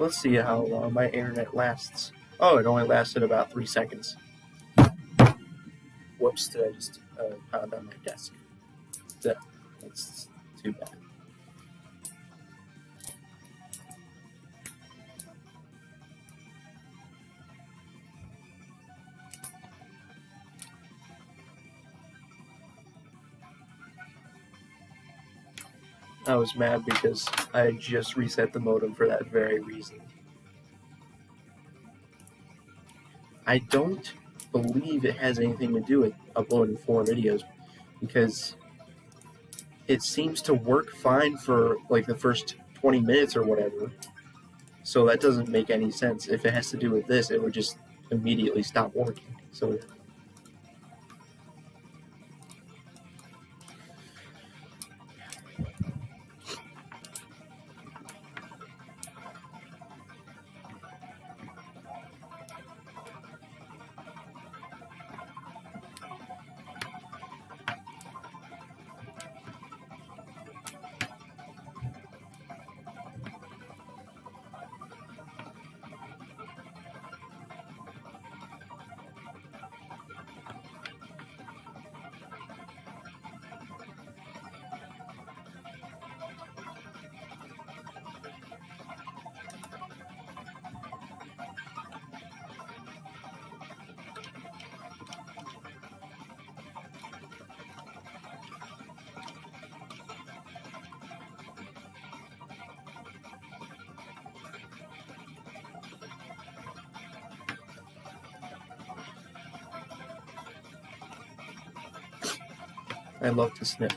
Let's see how long my internet lasts. Oh, it only lasted about 3 seconds. Whoops, did I just pound on my desk? That's too bad. I was mad because I just reset the modem for that very reason. I don't believe it has anything to do with uploading 4 videos because it seems to work fine for like the first 20 minutes or whatever. So that doesn't make any sense. If it has to do with this, it would just immediately stop working. So I love to snip.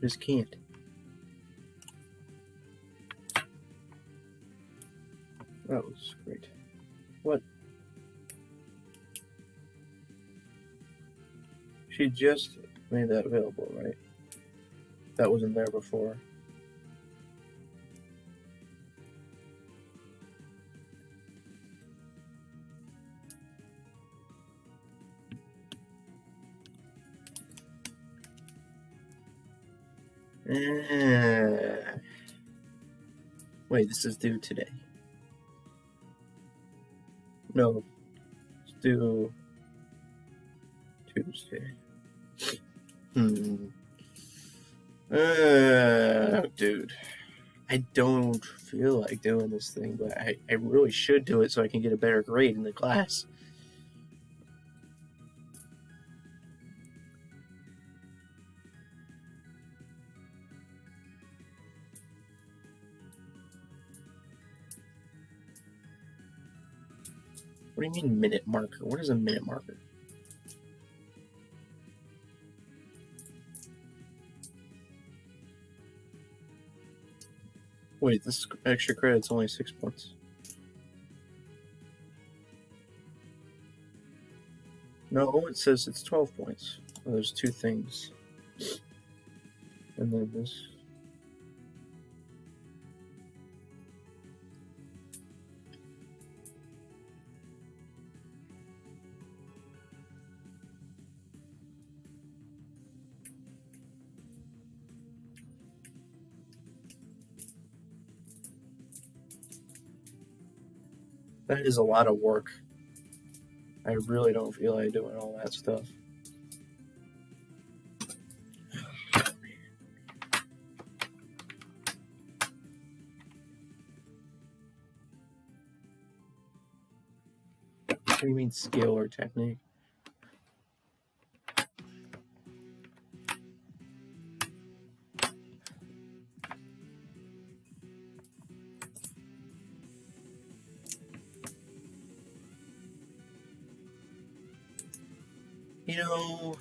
Just can't. That was great. What? She just made that available, right? That wasn't there before. Wait, this is due today. No, it's due Tuesday. Dude. I don't feel like doing this thing, but I really should do it so I can get a better grade in the class. What do you mean minute marker? What is a minute marker? Wait, this extra credit's only 6 points. No, it says it's 12 points. Oh, there's 2 things. And then this. That is a lot of work. I really don't feel like doing all that stuff. What do you mean skill or technique? You know,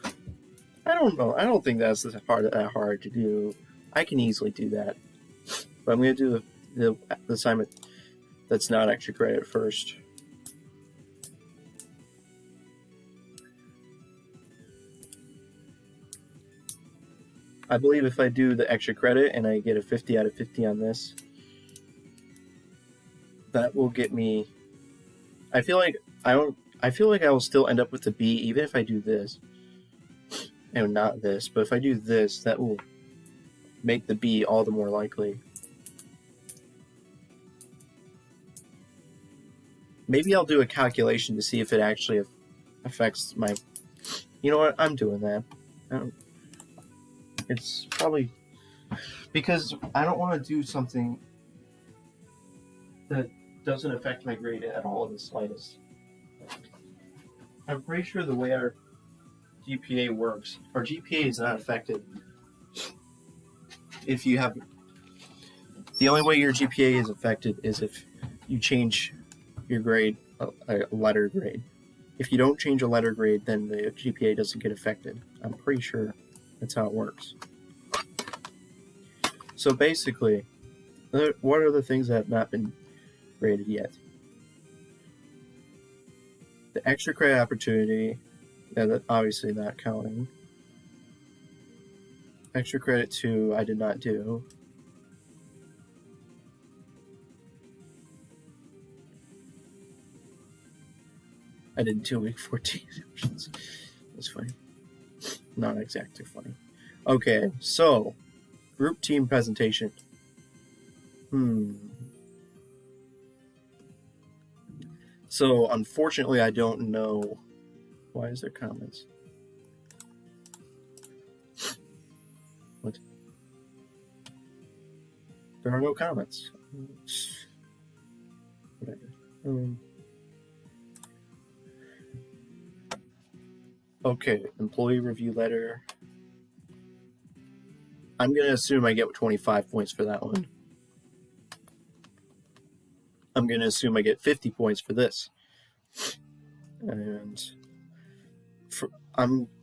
I don't know. I don't think that's that hard to do. I can easily do that. But I'm going to do the assignment that's not extra credit first. I believe if I do the extra credit and I get a 50 out of 50 on this, that will get me. I feel like I will still end up with a B even if I do this. And not this, but if I do this, that will make the B all the more likely. Maybe I'll do a calculation to see if it actually affects my. You know what? I'm doing that. It's probably because I don't want to do something that doesn't affect my grade at all in the slightest. I'm pretty sure the way our GPA works, our GPA is not affected if you have. The only way your GPA is affected is if you change your grade, a letter grade. If you don't change a letter grade, then the GPA doesn't get affected. I'm pretty sure that's how it works. So basically, what are the things that have not been graded yet? The extra credit opportunity, that obviously not counting. Extra credit 2, I did not do. I did 2 week 14 options. That's funny. Not exactly funny. Okay, so group team presentation. So unfortunately, I don't know. Why is there comments? What? There are no comments. Whatever. Okay, employee review letter. I'm going to assume I get 25 points for that one. I'm going to assume I get 50 points for this. And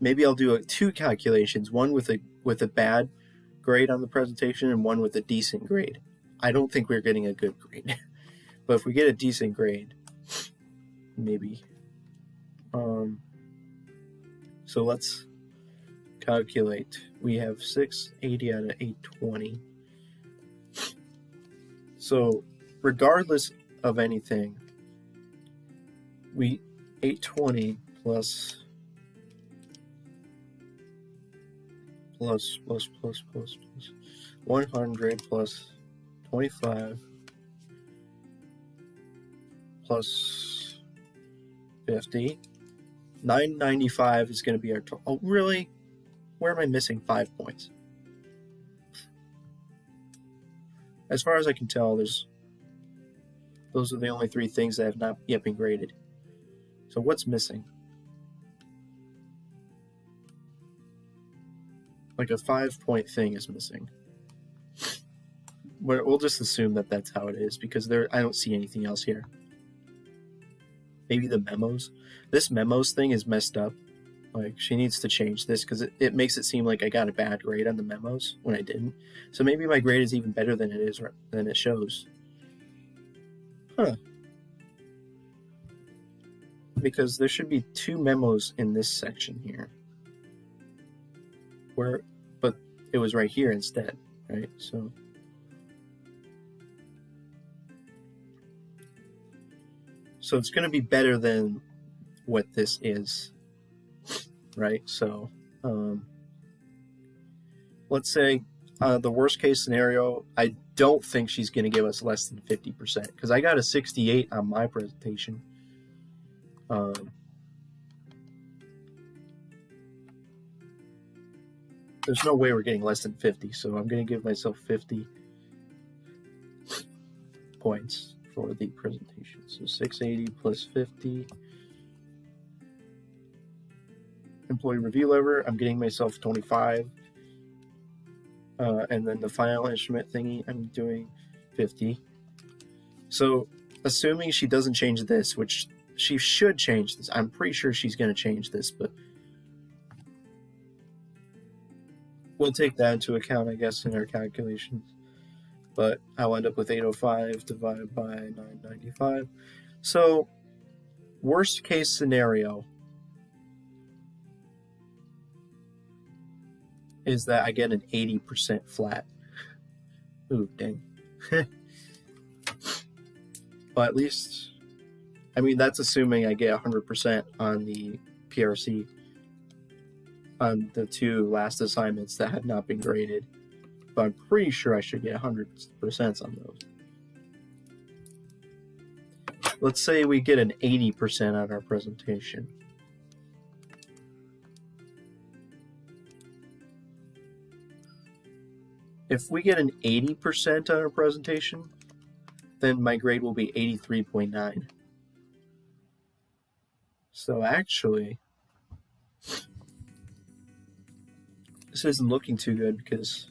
maybe I'll do 2 calculations, one with a bad grade on the presentation and one with a decent grade. I don't think we're getting a good grade. But if we get a decent grade, maybe. So let's calculate. We have 680 out of 820. So regardless of anything, 820 plus 100 plus 25 plus 50. 995 is going to be our total. Oh, really? Where am I missing 5 points? As far as I can tell, those are the only 3 things that have not yet been graded. So what's missing? Like a 5-point thing is missing. We'll just assume that that's how it is because I don't see anything else here. Maybe the memos. This memos thing is messed up. Like, she needs to change this because it makes it seem like I got a bad grade on the memos when I didn't. So maybe my grade is even better than it shows. Huh. Because there should be 2 memos in this section here. But it was right here instead, right? So it's going to be better than what this is, right? So let's say the worst case scenario, I don't think she's going to give us less than 50% because I got a 68 on my presentation. There's no way we're getting less than 50, so I'm going to give myself 50 points for the presentation. So 680 plus 50. Employee review lever, I'm getting myself 25. And then the final instrument thingy, I'm doing 50. So assuming she doesn't change this, which she should change this. I'm pretty sure she's going to change this, but we'll take that into account, I guess, in our calculations. But I'll end up with 805 divided by 995. So worst case scenario is that I get an 80% flat. Ooh, dang. But at least, I mean, that's assuming I get 100% on the PRC on the 2 last assignments that had not been graded. But I'm pretty sure I should get 100% on those. Let's say we get an 80% on our presentation. If we get an 80% on our presentation, then my grade will be 83.9. So actually, this isn't looking too good because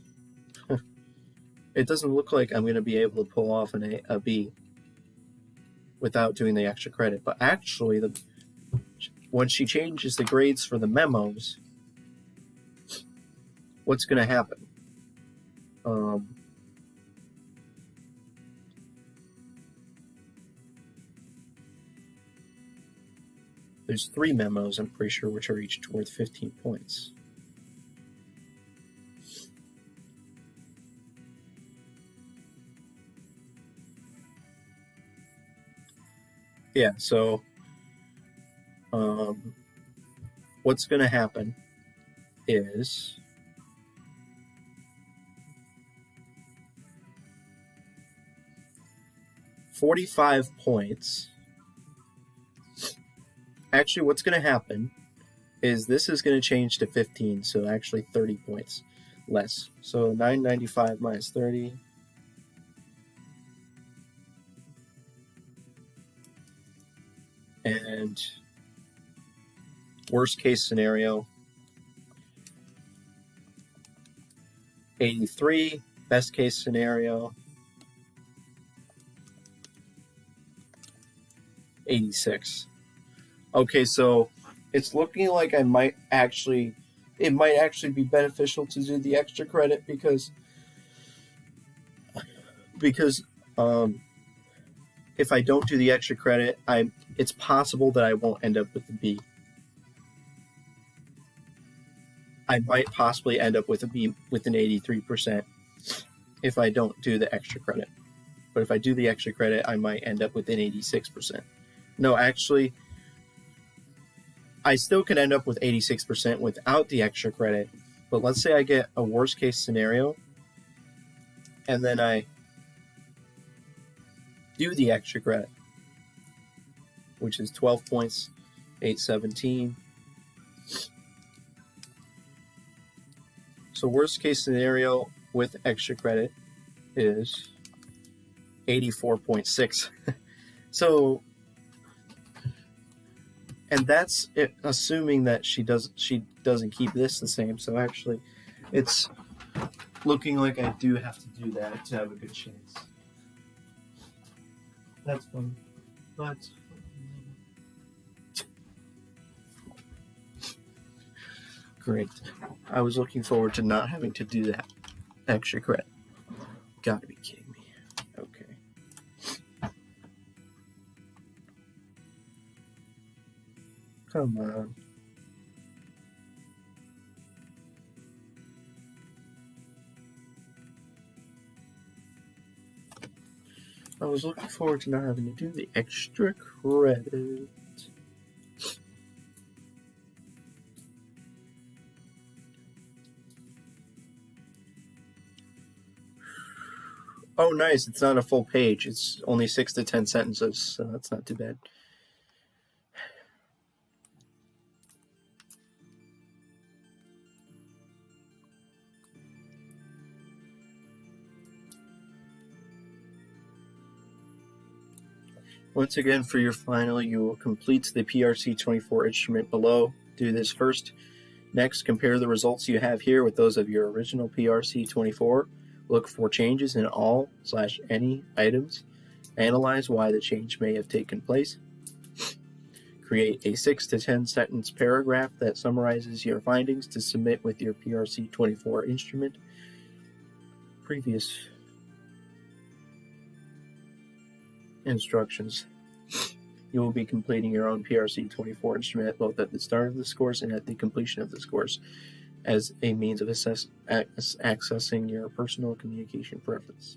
it doesn't look like I'm going to be able to pull off a B without doing the extra credit. But actually, when she changes the grades for the memos, what's going to happen? There's 3 memos, I'm pretty sure, which are each worth 15 points. Yeah, so what's going to happen is $45 points. Actually, what's going to happen is this is going to change to 15, so actually 30 points less. So 995 minus 30. And worst case scenario, 83. Best case scenario, 86. Okay, so it's looking like it might actually be beneficial to do the extra credit because if I don't do the extra credit, it's possible that I won't end up with the B. I might possibly end up with a B with an 83% if I don't do the extra credit. But if I do the extra credit, I might end up with an 86%. No, actually, I still can end up with 86% without the extra credit. But let's say I get a worst case scenario, and then I do the extra credit, which is 12 points, 817. So worst case scenario with extra credit is 84.6. So, and that's it, assuming that she doesn't keep this the same. So actually, it's looking like I do have to do that to have a good chance. That's fun, but great. I was looking forward to not having to do that extra credit. Gotta be kidding me. Okay. Come on. I was looking forward to not having to do the extra credit. Oh, nice. It's not a full page. It's only 6 to 10 sentences, so that's not too bad. Once again, for your final, you will complete the PRC-24 instrument below. Do this first. Next, compare the results you have here with those of your original PRC-24. Look for changes in all/any items. Analyze why the change may have taken place. Create a 6 to 10 sentence paragraph that summarizes your findings to submit with your PRC-24 instrument. Previous instructions. You will be completing your own PRC-24 instrument both at the start of this course and at the completion of this course as a means of accessing your personal communication preference.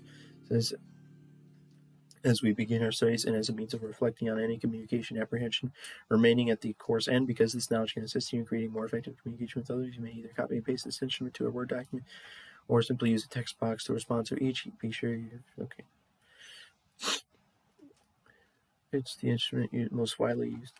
As we begin our studies and as a means of reflecting on any communication apprehension remaining at the course end, because this knowledge can assist you in creating more effective communication with others, you may either copy and paste this instrument to a Word document or simply use a text box to respond to each. Be sure you... Okay. It's the instrument most widely used.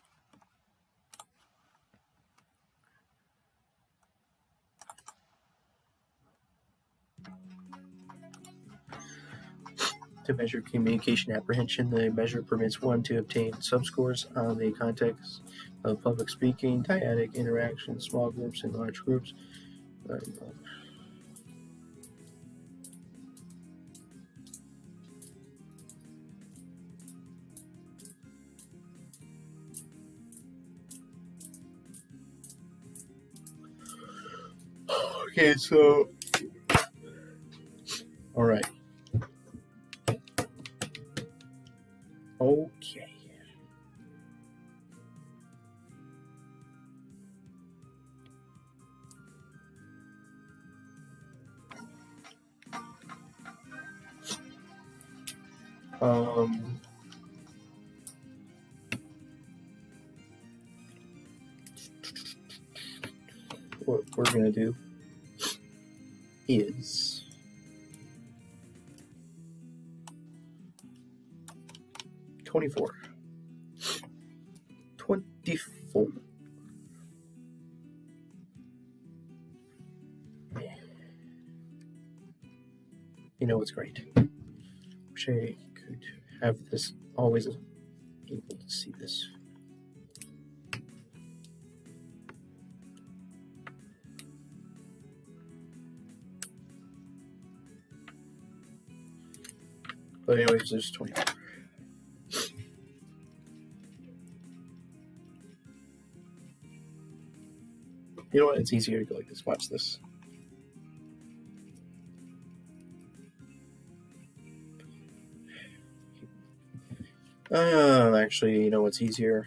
To measure communication apprehension, the measure permits one to obtain subscores on the context of public speaking, dyadic interaction, small groups, and large groups. Okay, so... All right. Okay. What we're going to do is twenty-four. You know what's great? Wish I could have this always able to see this. But anyways, there's 24. You know what? It's easier to go like this. Watch this. Actually, you know what's easier?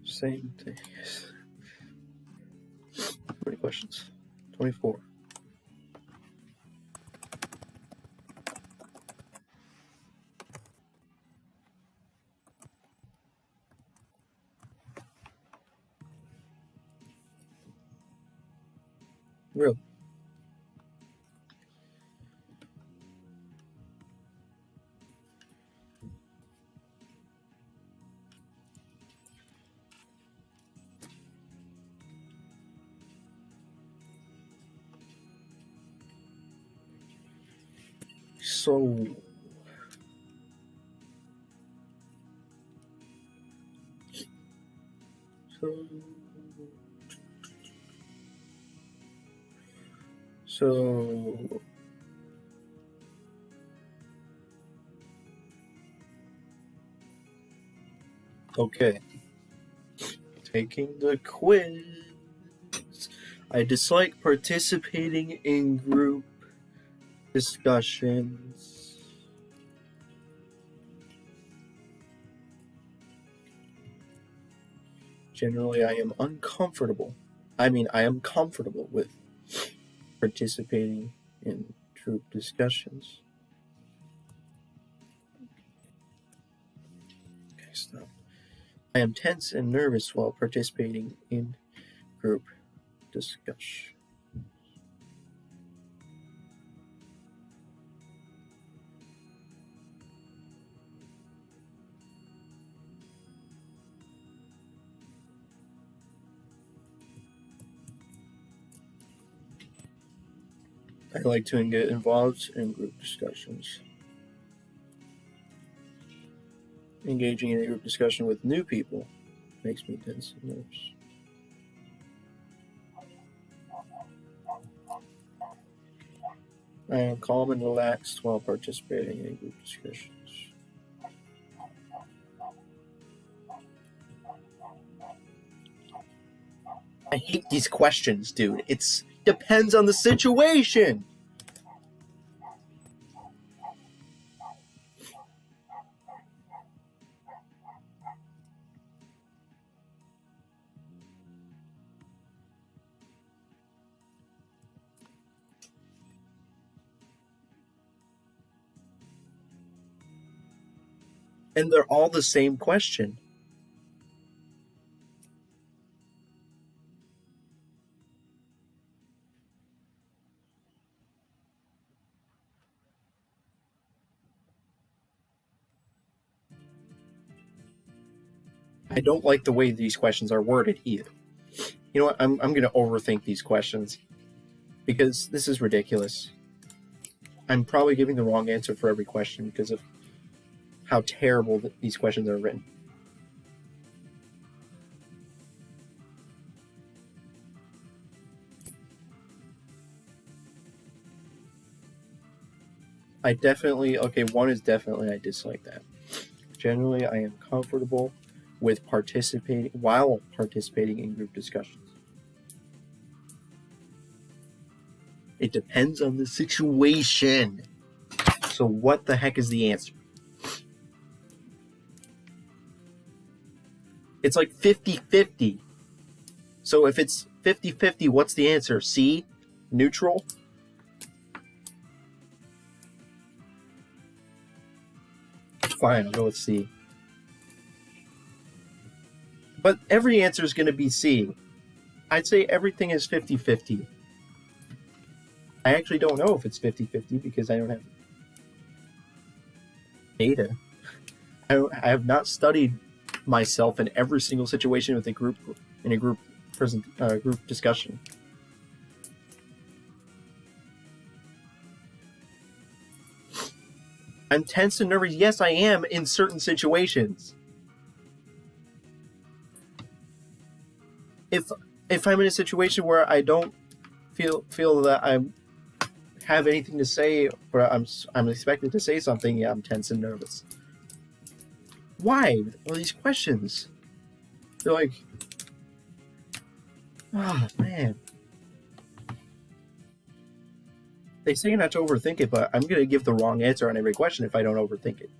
Same thing. How many questions? 24. Real. So Okay. Taking the quiz. I dislike participating in group discussions. Generally, I am uncomfortable. I am comfortable with participating in group discussions. Okay, stop. I am tense and nervous while participating in group discussion. I like to get involved in group discussions. Engaging in a group discussion with new people makes me tense and nervous. I am calm and relaxed while participating in group discussions. I hate these questions, dude. It depends on the situation. And they're all the same question. I don't like the way these questions are worded either. You know what? I'm going to overthink these questions because this is ridiculous. I'm probably giving the wrong answer for every question because of how terrible these questions are written. One is definitely I dislike that. Generally, I am comfortable with participating in group discussions. It depends on the situation. So what the heck is the answer? It's like 50-50. So if it's 50-50, what's the answer? C? Neutral? Fine, I'll go with C. But every answer is going to be C. I'd say everything is 50-50. I actually don't know if it's 50-50 because I don't have data. I have not studied myself in every single situation with a group discussion. I'm tense and nervous. Yes, I am in certain situations. If I'm in a situation where I don't feel that I have anything to say, or I'm expected to say something, yeah, I'm tense and nervous. Why? All these questions. They're like, oh man. They say not to overthink it, but I'm going to give the wrong answer on every question if I don't overthink it.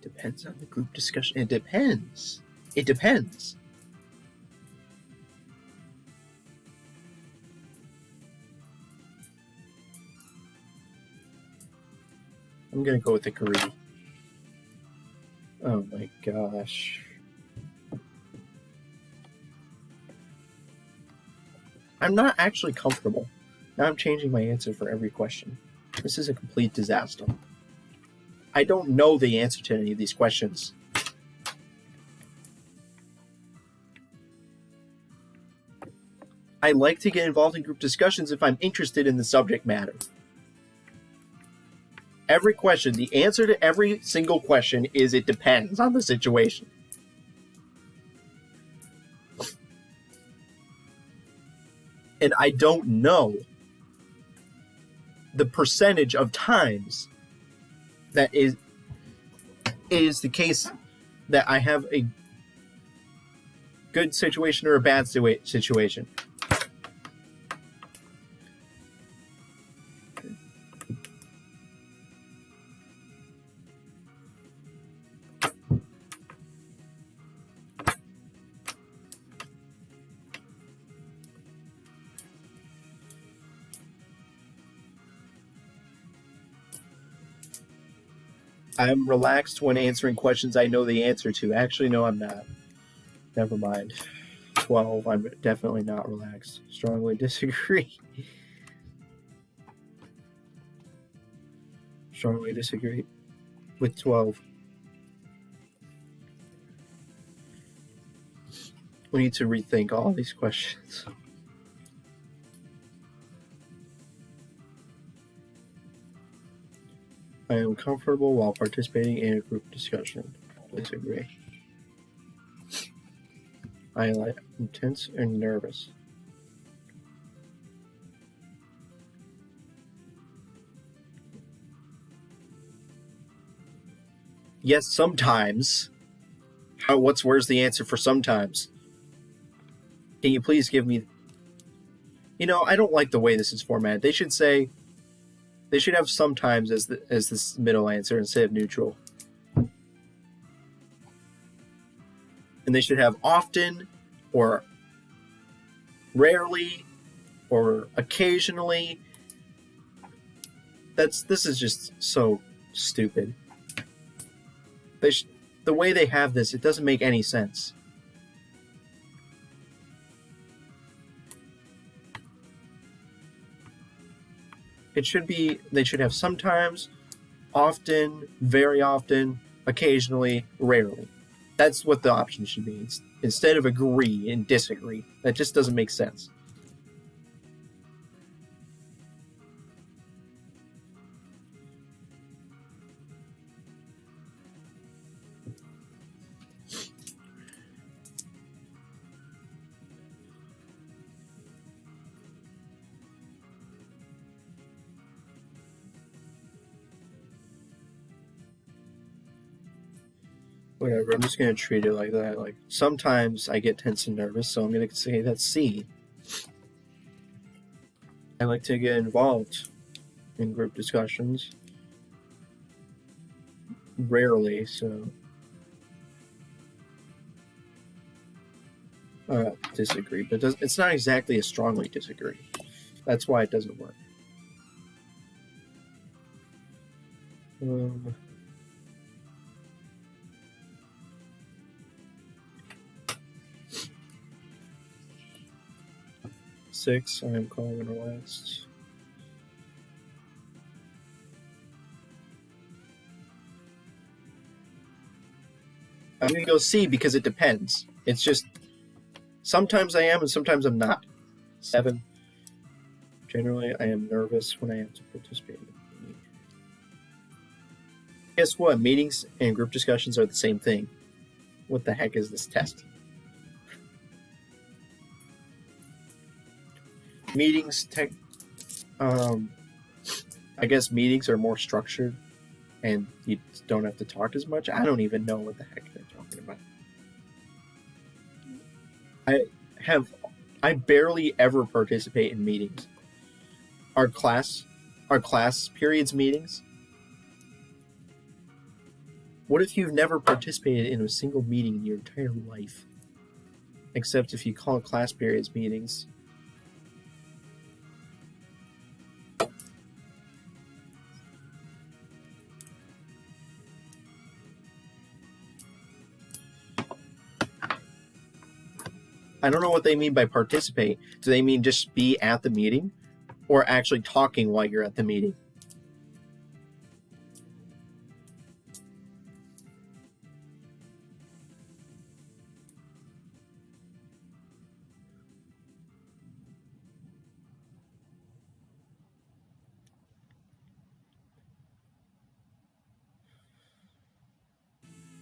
Depends on the group discussion. It depends. I'm going to go with agree. Oh my gosh. I'm not actually comfortable. Now I'm changing my answer for every question. This is a complete disaster. I don't know the answer to any of these questions. I like to get involved in group discussions if I'm interested in the subject matter. Every question, the answer to every single question is it depends on the situation. And I don't know the percentage of times that is the case that I have a good situation or a bad situation. I'm relaxed when answering questions I know the answer to. Actually, no, I'm not. Never mind. 12, I'm definitely not relaxed. Strongly disagree. Strongly disagree with 12. We need to rethink all these questions. I am comfortable while participating in a group discussion. Disagree. I am tense and nervous. Yes, sometimes. Where's the answer for sometimes? Can you please give me... I don't like the way this is formatted. They should have sometimes as this middle answer instead of neutral. And they should have often or rarely or occasionally. This is just so stupid. The way they have this, it doesn't make any sense. They should have sometimes, often, very often, occasionally, rarely. That's what the option should be. Instead of agree and disagree. That just doesn't make sense. Whatever, I'm just going to treat it like that. Like, sometimes I get tense and nervous, so I'm going to say that's C. I like to get involved in group discussions. Rarely, so... disagree, but it's not exactly a strongly disagree. That's why it doesn't work. 6, I am calm and relaxed. I'm going to go C because it depends. It's just, sometimes I am and sometimes I'm not. 7, generally I am nervous when I have to participate in a meeting. Guess what? Meetings and group discussions are the same thing. What the heck is this test? Meetings, I guess meetings are more structured and you don't have to talk as much. I don't even know what the heck they're talking about. I barely ever participate in meetings. Our class periods meetings. What if you've never participated in a single meeting in your entire life? Except if you call class periods meetings. I don't know what they mean by participate. Do they mean just be at the meeting? Or actually talking while you're at the meeting?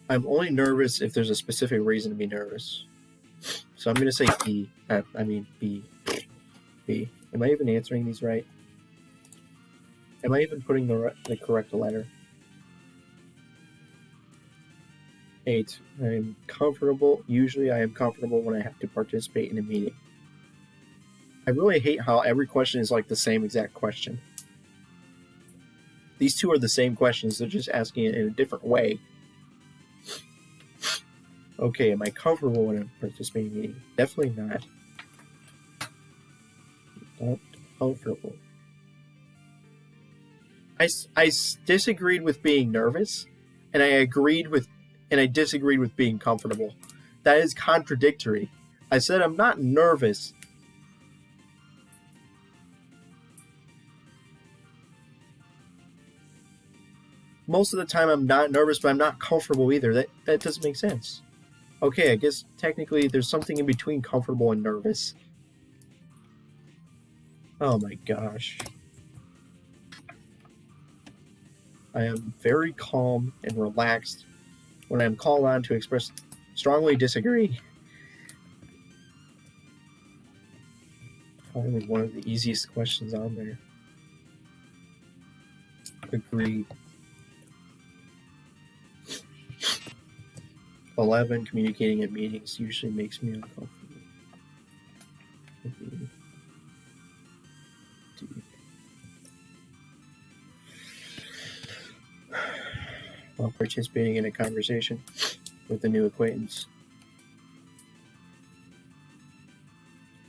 I'm only nervous if there's a specific reason to be nervous. So I'm going to say B. B. Am I even answering these right? Am I even putting the correct letter? 8. I am comfortable. Usually I am comfortable when I have to participate in a meeting. I really hate how every question is like the same exact question. These two are the same questions. They're just asking it in a different way. Okay, am I comfortable when I'm participating in a meeting? Definitely not. Not comfortable. I disagreed with being nervous, and I disagreed with being comfortable. That is contradictory. I said I'm not nervous. Most of the time I'm not nervous, but I'm not comfortable either. That doesn't make sense. Okay, I guess technically there's something in between comfortable and nervous. Oh my gosh. I am very calm and relaxed when I'm called on to express strongly disagree. Probably one of the easiest questions on there. Agree. 11, communicating at meetings usually makes me uncomfortable. Agree. While participating in a conversation with a new acquaintance.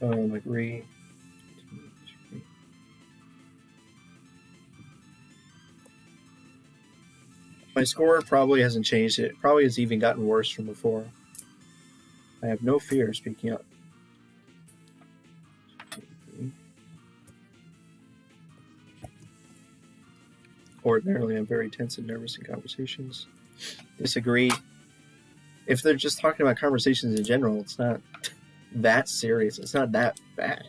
Agree. My score probably hasn't changed. It probably has even gotten worse from before. I have no fear of speaking up. Ordinarily, I'm very tense and nervous in conversations. Disagree. If they're just talking about conversations in general, it's not that serious. It's not that bad.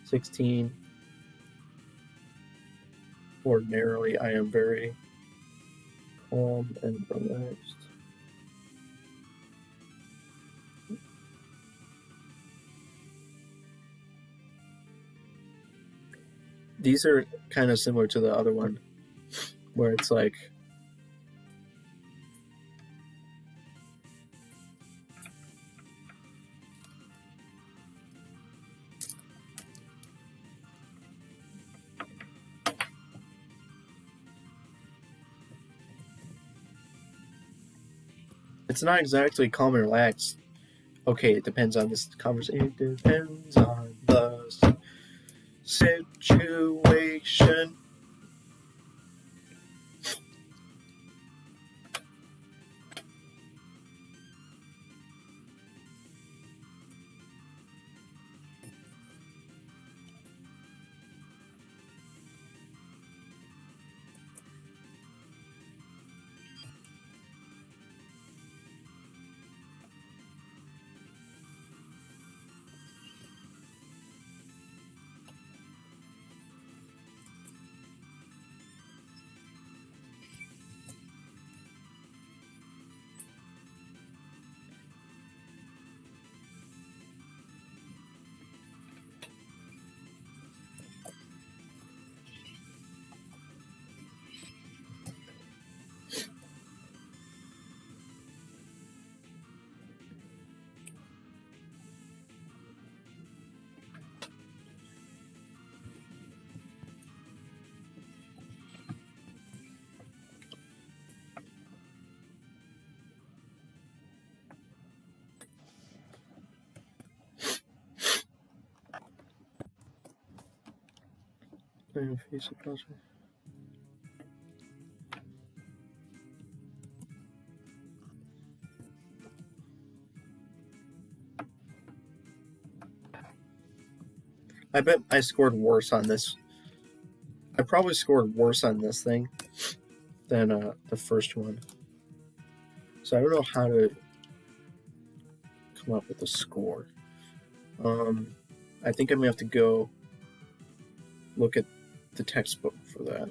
(16) Ordinarily, I am very calm and relaxed. These are kind of similar to the other one, where it's like it's not exactly calm and relaxed. Okay, it depends on this conversation. It depends on the situation. Face of culture. I bet I scored worse on this. I probably scored worse on this thing than the first one. So I don't know how to come up with a score. I think I'm gonna have to go look at the textbook for that.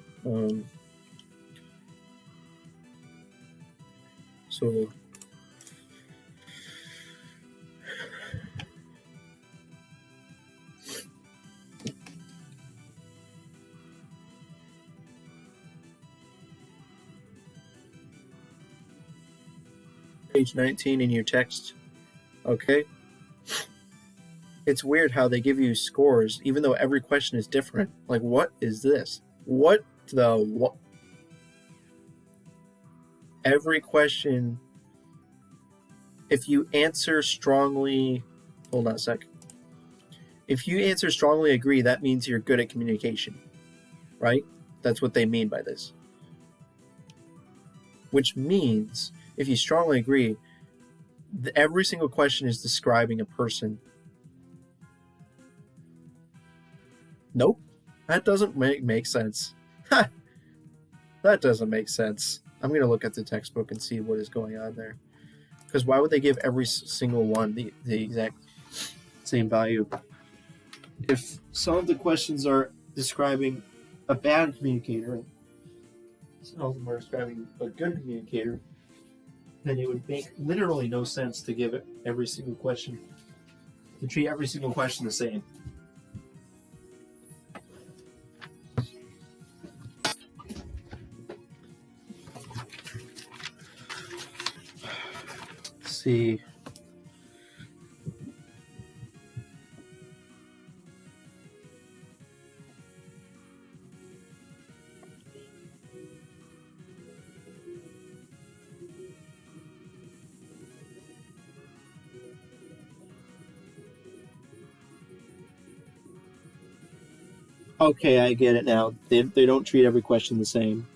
So page 19 in your text. Okay. It's weird how they give you scores even though every question is different. Like, what is this? What the what? Every question, if you answer strongly, hold on a sec. If you answer strongly agree, that means you're good at communication, right? That's what they mean by this. Which means if you strongly agree, every single question is describing a person. Nope, that doesn't make sense. Ha! That doesn't make sense. I'm going to look at the textbook and see what is going on there. Because why would they give every single one the exact same value? If some of the questions are describing a bad communicator, some of them are describing a good communicator, then it would make literally no sense to give it every single question, to treat every single question the same. Let's see. Okay, I get it now. They don't treat every question the same.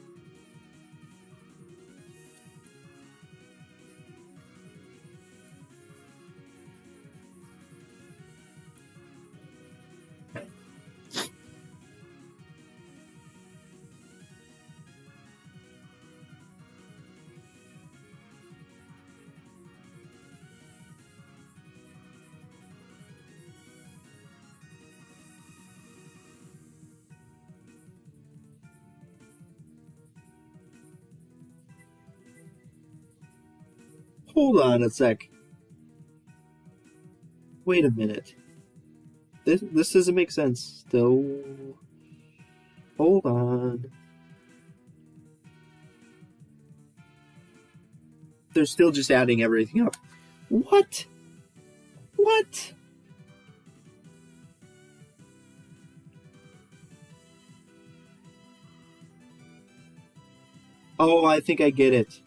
Hold on a sec. Wait a minute. This doesn't make sense. Still. Hold on. They're still just adding everything up. What? What? Oh, I think I get it.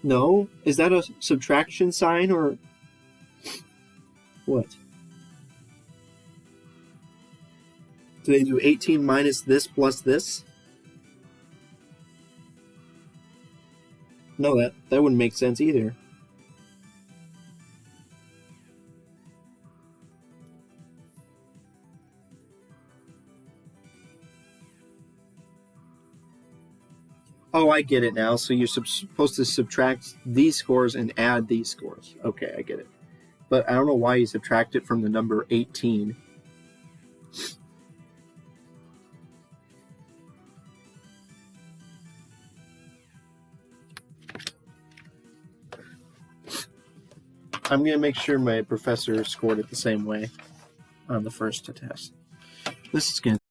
No? Is that a subtraction sign or what? Do they do 18 minus this plus this? No, that wouldn't make sense either. Oh, I get it now. So you're supposed to subtract these scores and add these scores. Okay, I get it. But I don't know why you subtract it from the number 18. I'm going to make sure my professor scored it the same way on the first test. This is going to